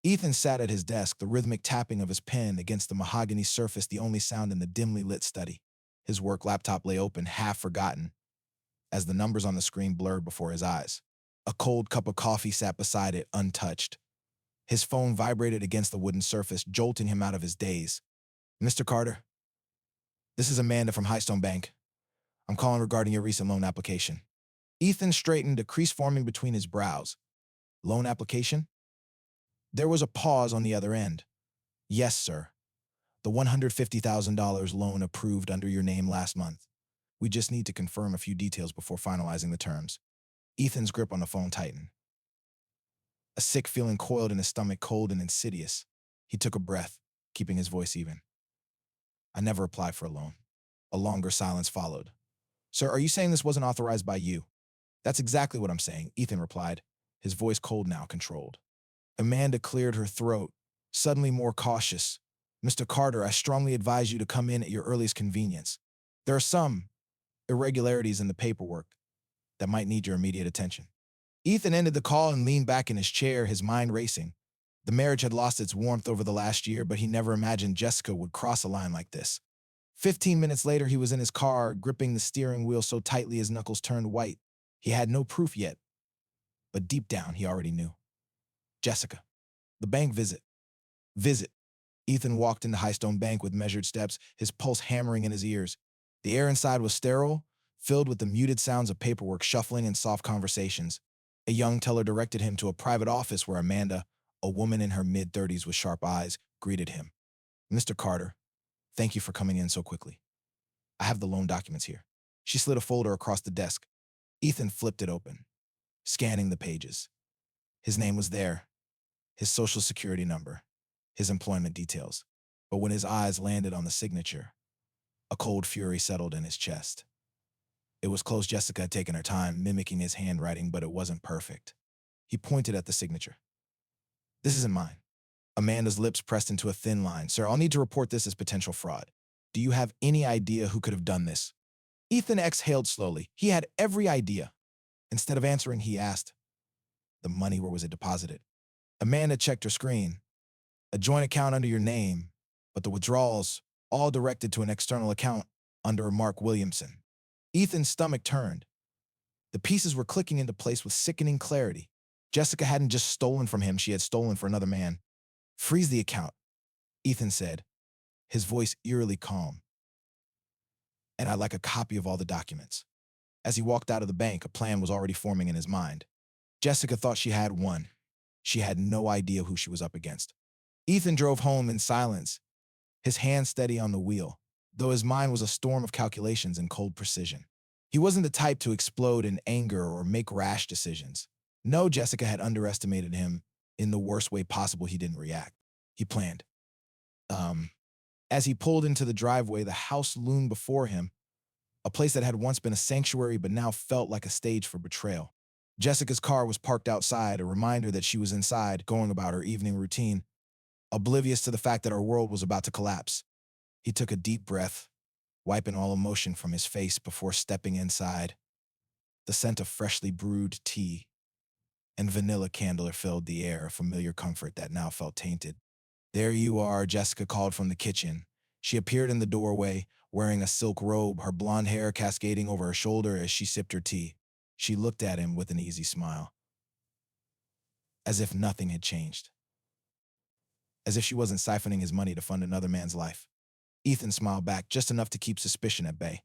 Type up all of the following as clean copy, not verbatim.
Ethan sat at his desk, the rhythmic tapping of his pen against the mahogany surface the only sound in the dimly lit study. His work laptop lay open, half forgotten, as the numbers on the screen blurred before his eyes. A cold cup of coffee sat beside it, untouched. His phone vibrated against the wooden surface, jolting him out of his daze. "Mr. Carter, this is Amanda from Highstone Bank. I'm calling regarding your recent loan application." Ethan straightened, a crease forming between his brows. "Loan application?" There was a pause on the other end. "Yes, sir. The $150,000 loan approved under your name last month. We just need to confirm a few details before finalizing the terms." Ethan's grip on the phone tightened. A sick feeling coiled in his stomach, cold and insidious. He took a breath, keeping his voice even. "I never applied for a loan." A longer silence followed. "Sir, are you saying this wasn't authorized by you?" "That's exactly what I'm saying," Ethan replied, his voice cold now, controlled. Amanda cleared her throat, suddenly more cautious. "Mr. Carter, I strongly advise you to come in at your earliest convenience. There are some irregularities in the paperwork that might need your immediate attention." Ethan ended the call and leaned back in his chair, his mind racing. The marriage had lost its warmth over the last year, but he never imagined Jessica would cross a line like this. 15 minutes later, he was in his car, gripping the steering wheel so tightly his knuckles turned white. He had no proof yet, but deep down he already knew. Jessica. The bank visit. Visit. Ethan walked into Highstone Bank with measured steps, his pulse hammering in his ears. The air inside was sterile, filled with the muted sounds of paperwork shuffling and soft conversations. A young teller directed him to a private office where Amanda, a woman in her mid-30s with sharp eyes, greeted him. "Mr. Carter, thank you for coming in so quickly. I have the loan documents here." She slid a folder across the desk. Ethan flipped it open, scanning the pages. His name was there, his social security number, his employment details. But when his eyes landed on the signature, a cold fury settled in his chest. It was close. Jessica had taken her time, mimicking his handwriting, but it wasn't perfect. He pointed at the signature. "This isn't mine." Amanda's lips pressed into a thin line. "Sir, I'll need to report this as potential fraud. Do you have any idea who could have done this?" Ethan exhaled slowly. He had every idea. Instead of answering, he asked, "The money, where was it deposited?" Amanda checked her screen. "A joint account under your name, but the withdrawals all directed to an external account under Mark Williamson." Ethan's stomach turned. The pieces were clicking into place with sickening clarity. Jessica hadn't just stolen from him, she had stolen for another man. "Freeze the account," Ethan said, his voice eerily calm. "And I'd like a copy of all the documents." As he walked out of the bank, a plan was already forming in his mind. Jessica thought she had one. She had no idea who she was up against. Ethan drove home in silence, his hand steady on the wheel, though his mind was a storm of calculations and cold precision. He wasn't the type to explode in anger or make rash decisions. No, Jessica had underestimated him in the worst way possible. He didn't react. He planned. As he pulled into the driveway, the house loomed before him, a place that had once been a sanctuary but now felt like a stage for betrayal. Jessica's car was parked outside, a reminder that she was inside, going about her evening routine, oblivious to the fact that her world was about to collapse. He took a deep breath, wiping all emotion from his face before stepping inside. The scent of freshly brewed tea and vanilla candle filled the air, a familiar comfort that now felt tainted. "There you are," Jessica called from the kitchen. She appeared in the doorway, wearing a silk robe, her blonde hair cascading over her shoulder as she sipped her tea. She looked at him with an easy smile, as if nothing had changed, as if she wasn't siphoning his money to fund another man's life. Ethan smiled back, just enough to keep suspicion at bay.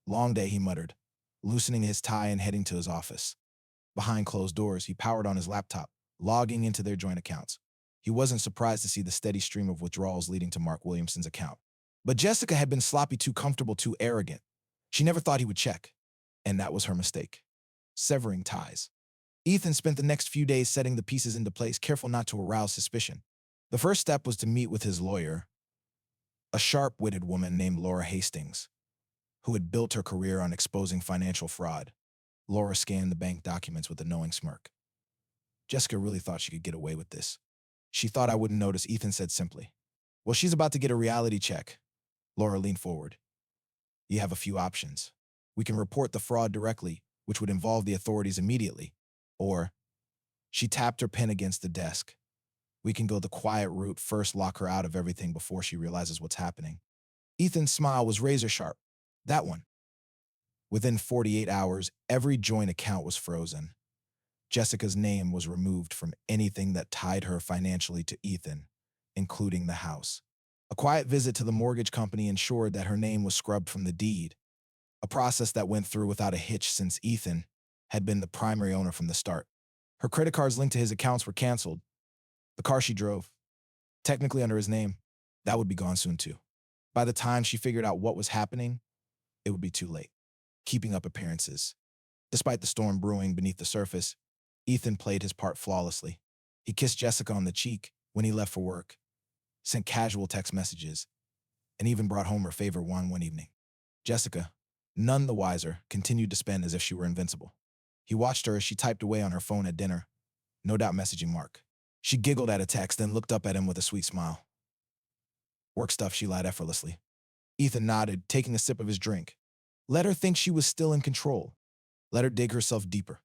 "Long day," he muttered, loosening his tie and heading to his office. Behind closed doors, he powered on his laptop, logging into their joint accounts. He wasn't surprised to see the steady stream of withdrawals leading to Mark Williamson's account. But Jessica had been sloppy, too comfortable, too arrogant. She never thought he would check, and that was her mistake. Severing ties. Ethan spent the next few days setting the pieces into place, careful not to arouse suspicion. The first step was to meet with his lawyer, a sharp-witted woman named Laura Hastings, who had built her career on exposing financial fraud. Laura scanned the bank documents with a knowing smirk. Jessica really thought she could get away with this. "She thought I wouldn't notice," Ethan said simply. "Well, she's about to get a reality check." Laura leaned forward. "You have a few options. We can report the fraud directly, which would involve the authorities immediately. Or," she tapped her pen against the desk, We can go the quiet route first, lock her out of everything before she realizes what's happening. Ethan's smile was razor sharp. That one. Within 48 hours, every joint account was frozen. Jessica's name was removed from anything that tied her financially to Ethan, including the house. A quiet visit to the mortgage company ensured that her name was scrubbed from the deed, a process that went through without a hitch since Ethan had been the primary owner from the start. Her credit cards linked to his accounts were canceled. The car she drove, technically under his name, that would be gone soon too. By the time she figured out what was happening, it would be too late. Keeping up appearances. Despite the storm brewing beneath the surface, Ethan played his part flawlessly. He kissed Jessica on the cheek when he left for work, sent casual text messages, and even brought home her favorite wine one evening. Jessica, none the wiser, continued to spend as if she were invincible. He watched her as she typed away on her phone at dinner, no doubt messaging Mark. She giggled at a text, then looked up at him with a sweet smile. Work stuff, she lied effortlessly. Ethan nodded, taking a sip of his drink. Let her think she was still in control. Let her dig herself deeper.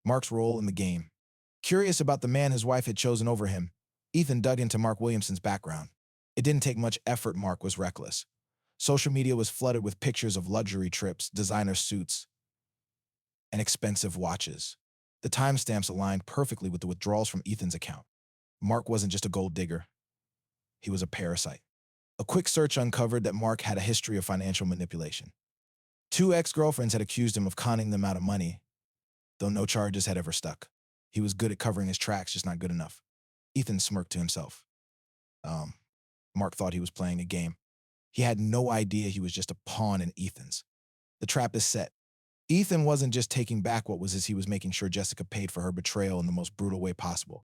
Mark's role in the game. Curious about the man his wife had chosen over him, Ethan dug into Mark Williamson's background. It didn't take much effort. Mark was reckless. Social media was flooded with pictures of luxury trips, designer suits, and expensive watches. The timestamps aligned perfectly with the withdrawals from Ethan's account. Mark wasn't just a gold digger. He was a parasite. A quick search uncovered that Mark had a history of financial manipulation. 2 ex-girlfriends had accused him of conning them out of money, though no charges had ever stuck. He was good at covering his tracks, just not good enough. Ethan smirked to himself. Mark thought he was playing a game. He had no idea he was just a pawn in Ethan's. The trap is set. Ethan wasn't just taking back what was his, he was making sure Jessica paid for her betrayal in the most brutal way possible.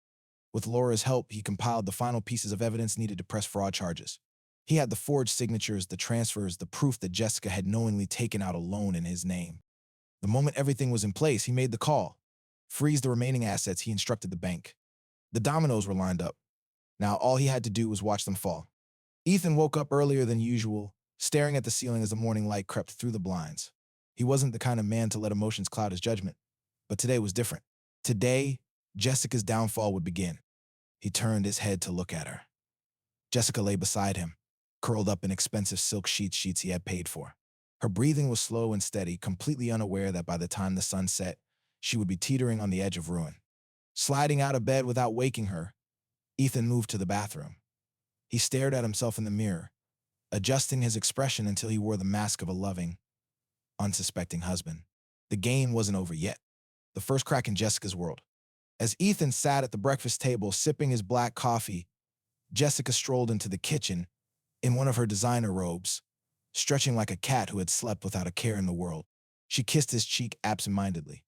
With Laura's help, he compiled the final pieces of evidence needed to press fraud charges. He had the forged signatures, the transfers, the proof that Jessica had knowingly taken out a loan in his name. The moment everything was in place, he made the call. Freeze the remaining assets, he instructed the bank. The dominoes were lined up. Now all he had to do was watch them fall. Ethan woke up earlier than usual, staring at the ceiling as the morning light crept through the blinds. He wasn't the kind of man to let emotions cloud his judgment, but today was different. Today, Jessica's downfall would begin. He turned his head to look at her. Jessica lay beside him, curled up in expensive silk sheets he had paid for. Her breathing was slow and steady, completely unaware that by the time the sun set, she would be teetering on the edge of ruin. Sliding out of bed without waking her, Ethan moved to the bathroom. He stared at himself in the mirror, adjusting his expression until he wore the mask of a loving, unsuspecting husband. The game wasn't over yet. The first crack in Jessica's world. As Ethan sat at the breakfast table sipping his black coffee, Jessica strolled into the kitchen in one of her designer robes, stretching like a cat who had slept without a care in the world. She kissed his cheek absentmindedly,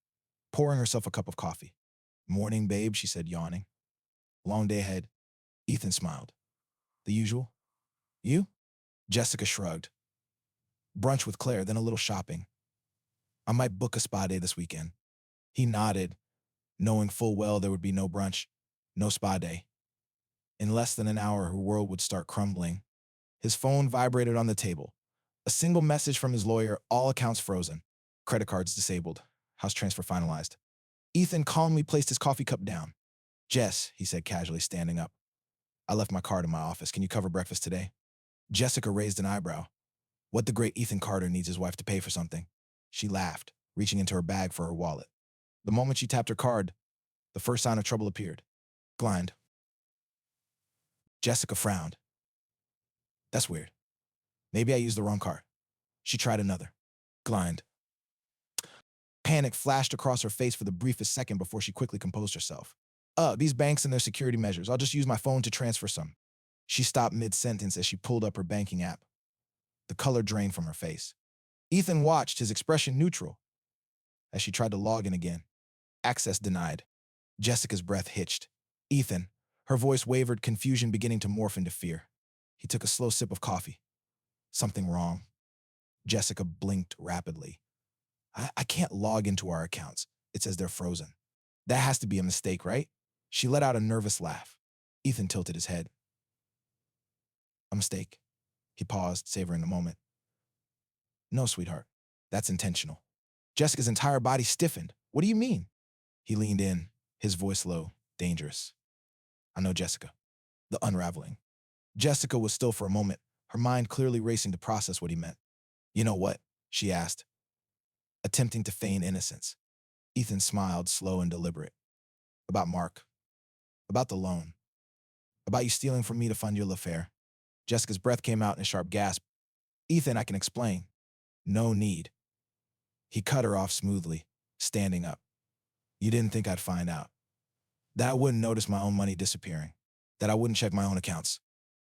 pouring herself a cup of coffee. Morning, babe, she said, yawning. Long day ahead. Ethan smiled. The usual? You? Jessica shrugged. Brunch with Claire, then a little shopping. I might book a spa day this weekend. He nodded, knowing full well there would be no brunch, no spa day. In less than an hour, her world would start crumbling. His phone vibrated on the table. A single message from his lawyer, all accounts frozen. Credit cards disabled. House transfer finalized. Ethan calmly placed his coffee cup down. Jess, he said casually, standing up. I left my card in my office. Can you cover breakfast today? Jessica raised an eyebrow. What the great Ethan Carter needs his wife to pay for something. She laughed, reaching into her bag for her wallet. The moment she tapped her card, the first sign of trouble appeared. Blind. Jessica frowned. That's weird. Maybe I used the wrong card. She tried another. Blind. Panic flashed across her face for the briefest second before she quickly composed herself. These banks and their security measures. I'll just use my phone to transfer some. She stopped mid-sentence as she pulled up her banking app. The color drained from her face. Ethan watched, his expression neutral, as she tried to log in again. Access denied. Jessica's breath hitched. Ethan, her voice wavered, confusion beginning to morph into fear. He took a slow sip of coffee. Something wrong. Jessica blinked rapidly. I can't log into our accounts. It says they're frozen. That has to be a mistake, right? She let out a nervous laugh. Ethan tilted his head. A mistake. He paused, savoring the moment. No, sweetheart. That's intentional. Jessica's entire body stiffened. What do you mean? He leaned in, his voice low. Dangerous. I know, Jessica. The unraveling. Jessica was still for a moment, her mind clearly racing to process what he meant. You know what? She asked, attempting to feign innocence. Ethan smiled, slow and deliberate. About Mark. About the loan. About you stealing from me to fund your affair. Jessica's breath came out in a sharp gasp. Ethan, I can explain. No need. He cut her off smoothly, standing up. You didn't think I'd find out. That I wouldn't notice my own money disappearing. That I wouldn't check my own accounts.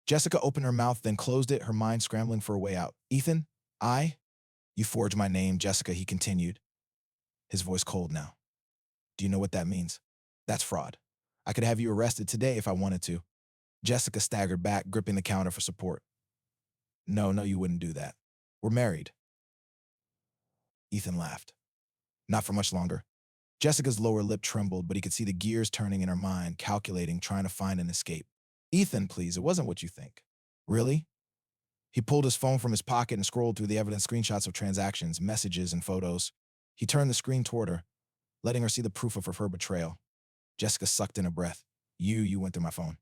Jessica opened her mouth, then closed it, her mind scrambling for a way out. Ethan, you forged my name, Jessica, he continued, his voice cold now. Do you know what that means? That's fraud. I could have you arrested today if I wanted to. Jessica staggered back, gripping the counter for support. No, you wouldn't do that. We're married. Ethan laughed. Not for much longer. Jessica's lower lip trembled, but he could see the gears turning in her mind, calculating, trying to find an escape. Ethan, please, it wasn't what you think. Really? He pulled his phone from his pocket and scrolled through the evidence screenshots of transactions, messages, and photos. He turned the screen toward her, letting her see the proof of her betrayal. Jessica sucked in a breath. You went through my phone.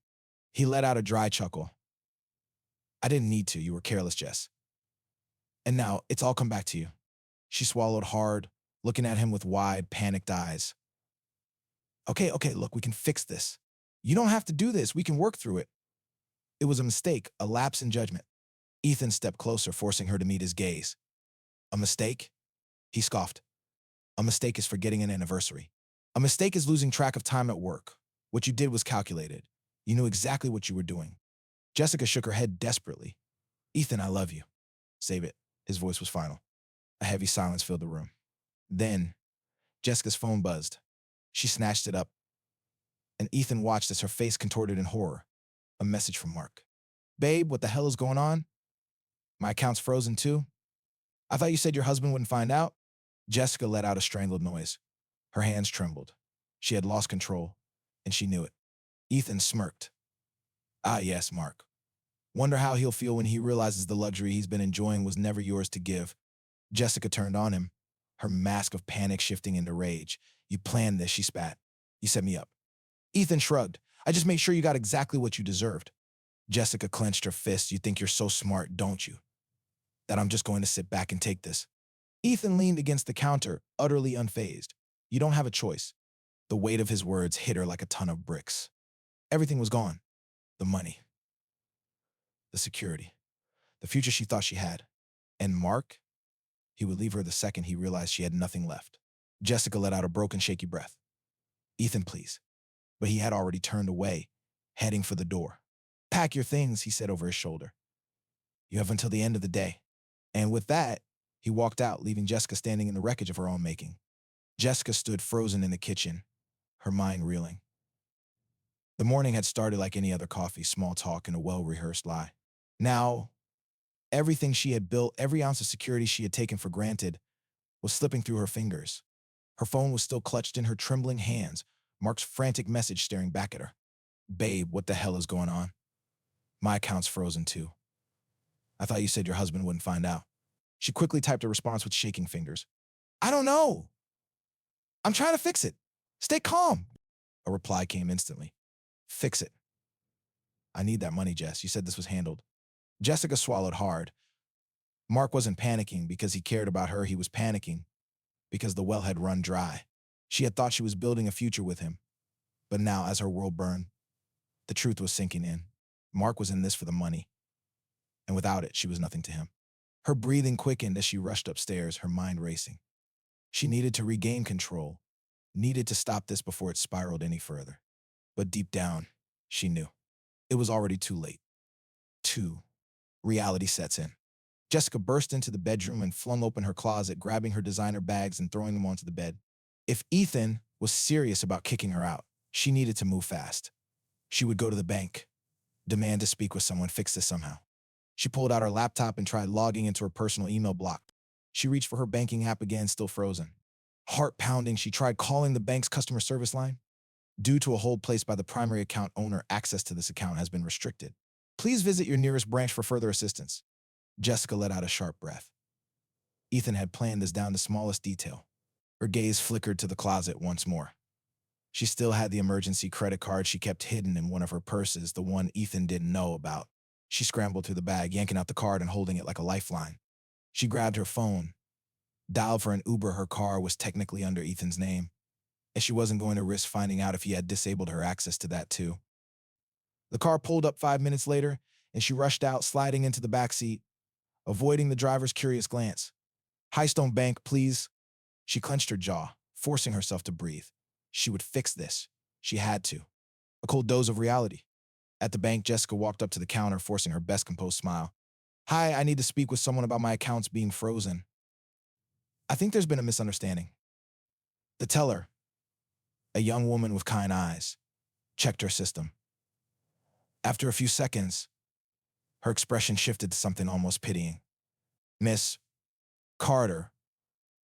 He let out a dry chuckle. I didn't need to. You were careless, Jess. And now it's all come back to you. She swallowed hard, looking at him with wide, panicked eyes. Okay, look, we can fix this. You don't have to do this. We can work through it. It was a mistake, a lapse in judgment. Ethan stepped closer, forcing her to meet his gaze. A mistake? He scoffed. A mistake is forgetting an anniversary. A mistake is losing track of time at work. What you did was calculated. You knew exactly what you were doing. Jessica shook her head desperately. Ethan, I love you. Save it. His voice was final. A heavy silence filled the room. Then, Jessica's phone buzzed. She snatched it up, and Ethan watched as her face contorted in horror. A message from Mark. Babe, what the hell is going on? My account's frozen too? I thought you said your husband wouldn't find out? Jessica let out a strangled noise. Her hands trembled. She had lost control, and she knew it. Ethan smirked. Ah, yes, Mark. Wonder how he'll feel when he realizes the luxury he's been enjoying was never yours to give. Jessica turned on him, her mask of panic shifting into rage. You planned this, she spat. You set me up. Ethan shrugged. I just made sure you got exactly what you deserved. Jessica clenched her fists. You think you're so smart, don't you? That I'm just going to sit back and take this. Ethan leaned against the counter, utterly unfazed. You don't have a choice. The weight of his words hit her like a ton of bricks. Everything was gone. The money. The security. The future she thought she had. And Mark? He would leave her the second he realized she had nothing left. Jessica let out a broken, shaky breath. Ethan, please. But he had already turned away, heading for the door. Pack your things, he said over his shoulder. You have until the end of the day. And with that, he walked out, leaving Jessica standing in the wreckage of her own making. Jessica stood frozen in the kitchen, her mind reeling. The morning had started like any other coffee, small talk, and a well-rehearsed lie. Now, everything she had built, every ounce of security she had taken for granted, was slipping through her fingers. Her phone was still clutched in her trembling hands, Mark's frantic message staring back at her. Babe, what the hell is going on? My account's frozen too. I thought you said your husband wouldn't find out. She quickly typed a response with shaking fingers. I don't know. I'm trying to fix it. Stay calm. A reply came instantly. Fix it. I need that money, Jess. You said this was handled. Jessica swallowed hard. Mark wasn't panicking because he cared about her. He was panicking because the well had run dry. She had thought she was building a future with him. But now, as her world burned, the truth was sinking in. Mark was in this for the money. And without it, she was nothing to him. Her breathing quickened as she rushed upstairs, her mind racing. She needed to regain control, needed to stop this before it spiraled any further. But deep down, she knew. It was already too late. Reality sets in. Jessica burst into the bedroom and flung open her closet, grabbing her designer bags and throwing them onto the bed. If Ethan was serious about kicking her out, she needed to move fast. She would go to the bank, demand to speak with someone, fix this somehow. She pulled out her laptop and tried logging into her personal email block. She reached for her banking app again, still frozen. Heart pounding, she tried calling the bank's customer service line. Due to a hold placed by the primary account owner, access to this account has been restricted. Please visit your nearest branch for further assistance. Jessica let out a sharp breath. Ethan had planned this down to smallest detail. Her gaze flickered to the closet once more. She still had the emergency credit card she kept hidden in one of her purses, the one Ethan didn't know about. She scrambled through the bag, yanking out the card and holding it like a lifeline. She grabbed her phone, dialed for an Uber. Her car was technically under Ethan's name, and she wasn't going to risk finding out if he had disabled her access to that too. The car pulled up 5 minutes later, and she rushed out, sliding into the back seat, avoiding the driver's curious glance. Highstone Bank, please. She clenched her jaw, forcing herself to breathe. She would fix this. She had to. A cold dose of reality. At the bank, Jessica walked up to the counter, forcing her best composed smile. Hi, I need to speak with someone about my accounts being frozen. I think there's been a misunderstanding. The teller, a young woman with kind eyes, checked her system. After a few seconds, her expression shifted to something almost pitying. Miss Carter,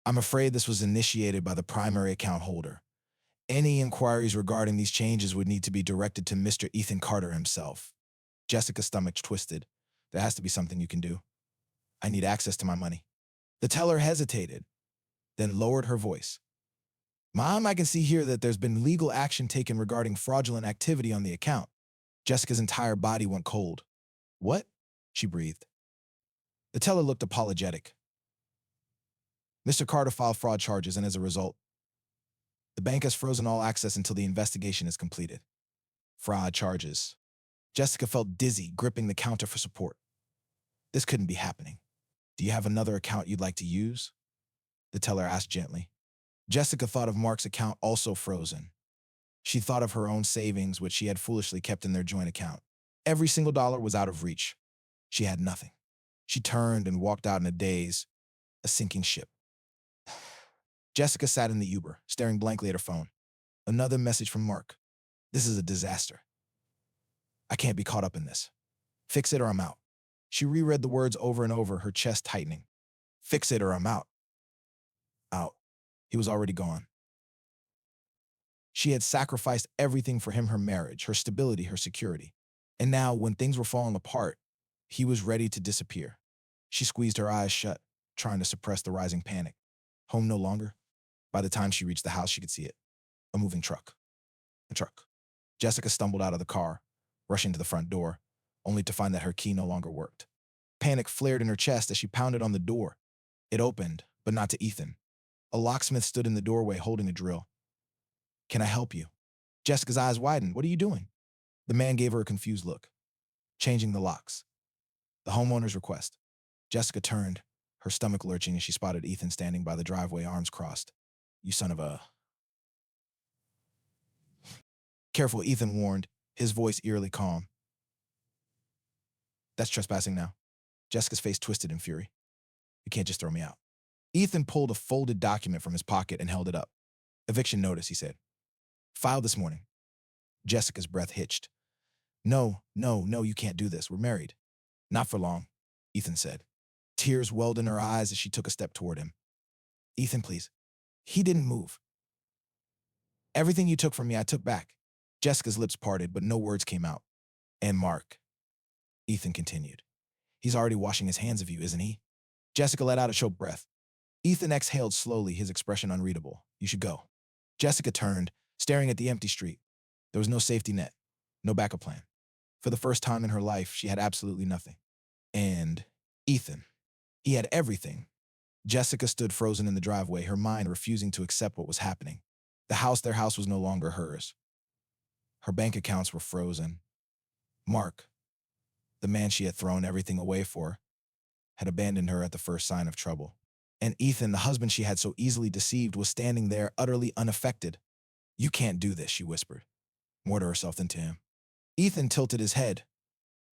I'm afraid this was initiated by the primary account holder. Any inquiries regarding these changes would need to be directed to Mr. Ethan Carter himself. Jessica's stomach twisted. There has to be something you can do. I need access to my money. The teller hesitated, then lowered her voice. Mom, I can see here that there's been legal action taken regarding fraudulent activity on the account. Jessica's entire body went cold. What? She breathed. The teller looked apologetic. Mr. Carter filed fraud charges, and as a result, the bank has frozen all access until the investigation is completed. Fraud charges. Jessica felt dizzy, gripping the counter for support. This couldn't be happening. Do you have another account you'd like to use? The teller asked gently. Jessica thought of Mark's account, also frozen. She thought of her own savings, which she had foolishly kept in their joint account. Every single dollar was out of reach. She had nothing. She turned and walked out in a daze, a sinking ship. Jessica sat in the Uber, staring blankly at her phone. Another message from Mark. This is a disaster. I can't be caught up in this. Fix it or I'm out. She reread the words over and over, her chest tightening. Fix it or I'm out. Out. He was already gone. She had sacrificed everything for him, her marriage, her stability, her security. And now, when things were falling apart, he was ready to disappear. She squeezed her eyes shut, trying to suppress the rising panic. Home no longer? By the time she reached the house, she could see it. A moving truck. A truck. Jessica stumbled out of the car, rushing to the front door, only to find that her key no longer worked. Panic flared in her chest as she pounded on the door. It opened, but not to Ethan. A locksmith stood in the doorway holding a drill. Can I help you? Jessica's eyes widened. What are you doing? The man gave her a confused look. Changing the locks. The homeowner's request. Jessica turned, her stomach lurching as she spotted Ethan standing by the driveway, arms crossed. You son of a... Careful, Ethan warned, his voice eerily calm. That's trespassing now. Jessica's face twisted in fury. You can't just throw me out. Ethan pulled a folded document from his pocket and held it up. Eviction notice, he said. Filed this morning. Jessica's breath hitched. No, you can't do this. We're married. Not for long, Ethan said. Tears welled in her eyes as she took a step toward him. Ethan, please. He didn't move. Everything you took from me, I took back. Jessica's lips parted, but no words came out. And Mark, Ethan continued. He's already washing his hands of you, isn't he? Jessica let out a choked breath. Ethan exhaled slowly, his expression unreadable. You should go. Jessica turned, staring at the empty street. There was no safety net, no backup plan. For the first time in her life, she had absolutely nothing. And Ethan, he had everything. Jessica stood frozen in the driveway, her mind refusing to accept what was happening. Their house was no longer hers. Her bank accounts were frozen. Mark, the man she had thrown everything away for, had abandoned her at the first sign of trouble. And Ethan, the husband she had so easily deceived, was standing there utterly unaffected. You can't do this, she whispered, more to herself than to him. Ethan tilted his head,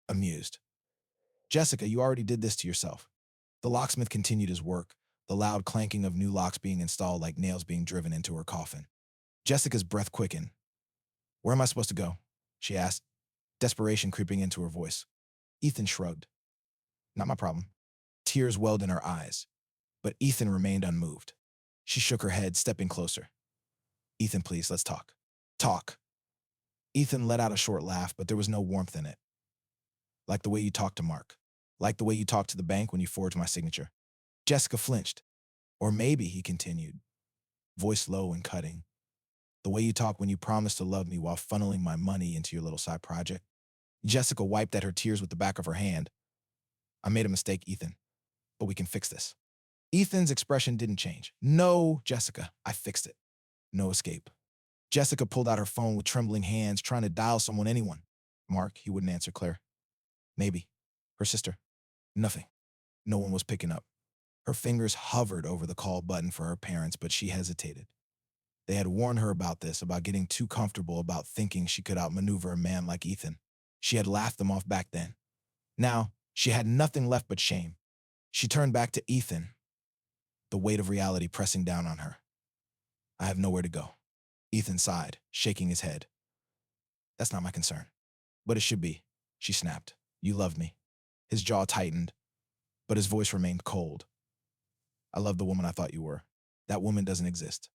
amused. Jessica, you already did this to yourself. The locksmith continued his work, the loud clanking of new locks being installed like nails being driven into her coffin. Jessica's breath quickened. Where am I supposed to go? She asked, desperation creeping into her voice. Ethan shrugged. Not my problem. Tears welled in her eyes, but Ethan remained unmoved. She shook her head, stepping closer. Ethan, please, let's talk. Talk. Ethan let out a short laugh, but there was no warmth in it. Like the way you talked to Mark. Like the way you talked to the bank when you forged my signature. Jessica flinched. Or maybe, he continued, voice low and cutting, The way you talk when you promise to love me while funneling my money into your little side project. Jessica wiped at her tears with the back of her hand. I made a mistake, Ethan, but we can fix this. Ethan's expression didn't change. No, Jessica, I fixed it. No escape. Jessica pulled out her phone with trembling hands, trying to dial someone, anyone. Mark, he wouldn't answer Claire. Maybe. Her sister. Nothing. No one was picking up. Her fingers hovered over the call button for her parents, but she hesitated. They had warned her about this, about getting too comfortable, about thinking she could outmaneuver a man like Ethan. She had laughed them off back then. Now, she had nothing left but shame. She turned back to Ethan, the weight of reality pressing down on her. I have nowhere to go. Ethan sighed, shaking his head. That's not my concern. But it should be, she snapped. You loved me. His jaw tightened, but his voice remained cold. I love the woman I thought you were. That woman doesn't exist.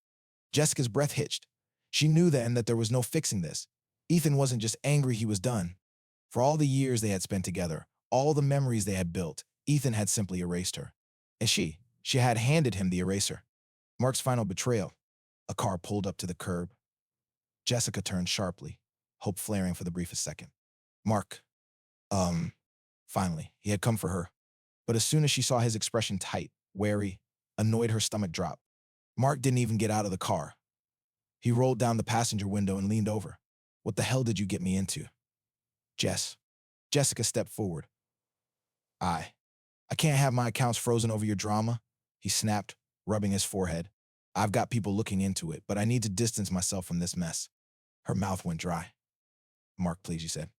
Jessica's breath hitched. She knew then that there was no fixing this. Ethan wasn't just angry, he was done. For all the years they had spent together, all the memories they had built, Ethan had simply erased her. And she had handed him the eraser. Mark's final betrayal. A car pulled up to the curb. Jessica turned sharply, hope flaring for the briefest second. Mark. Finally, he had come for her. But as soon as she saw his expression tight, wary, annoyed, her stomach dropped. Mark didn't even get out of the car. He rolled down the passenger window and leaned over. What the hell did you get me into? Jess. Jessica stepped forward. I can't have my accounts frozen over your drama, he snapped, rubbing his forehead. I've got people looking into it, but I need to distance myself from this mess. Her mouth went dry. Mark, please, she said.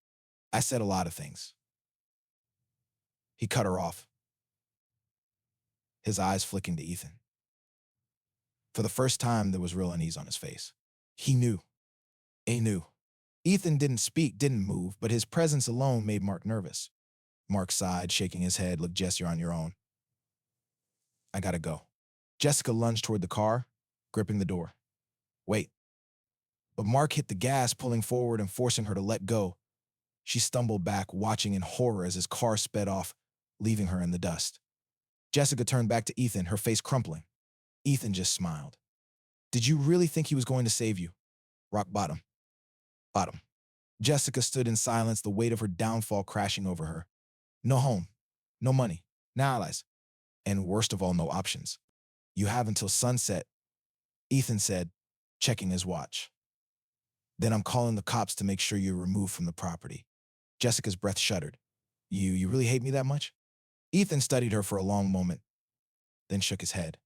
I said a lot of things. He cut her off, his eyes flicking to Ethan. For the first time, there was real unease on his face. He knew. He knew. Ethan didn't speak, didn't move, but his presence alone made Mark nervous. Mark sighed, shaking his head. Look, Jess, you're on your own. I gotta go. Jessica lunged toward the car, gripping the door. Wait. But Mark hit the gas, pulling forward and forcing her to let go. She stumbled back, watching in horror as his car sped off, leaving her in the dust. Jessica turned back to Ethan, her face crumpling. Ethan just smiled. Did you really think he was going to save you? Rock bottom. Bottom. Jessica stood in silence, the weight of her downfall crashing over her. No home, no money, no allies, and worst of all, no options. You have until sunset, Ethan said, checking his watch. Then I'm calling the cops to make sure you're removed from the property. Jessica's breath shuddered. You really hate me that much? Ethan studied her for a long moment, then shook his head.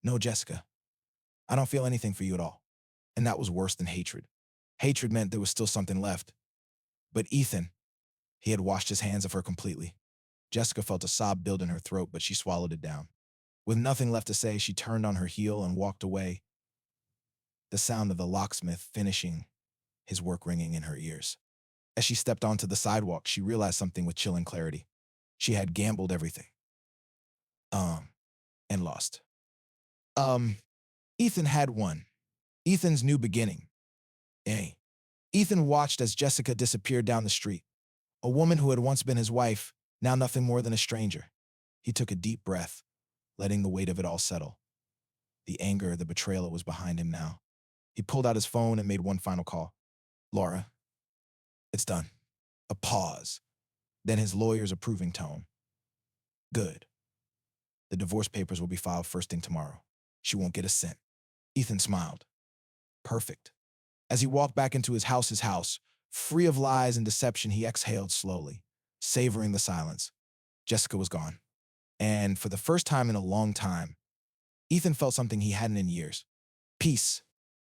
No, Jessica. I don't feel anything for you at all. And that was worse than hatred. Hatred meant there was still something left. But Ethan, he had washed his hands of her completely. Jessica felt a sob build in her throat, but she swallowed it down. With nothing left to say, she turned on her heel and walked away, the sound of the locksmith finishing his work ringing in her ears. As she stepped onto the sidewalk, she realized something with chilling clarity. She had gambled everything. And lost. Ethan had won. Ethan's new beginning. Ethan watched as Jessica disappeared down the street. A woman who had once been his wife, now nothing more than a stranger. He took a deep breath, letting the weight of it all settle. The anger, the betrayal was behind him now. He pulled out his phone and made one final call. Laura, it's done. A pause. Then his lawyer's approving tone. Good. The divorce papers will be filed first thing tomorrow. She won't get a cent. Ethan smiled. Perfect. As he walked back into his house, free of lies and deception, he exhaled slowly, savoring the silence. Jessica was gone. And for the first time in a long time, Ethan felt something he hadn't in years. Peace.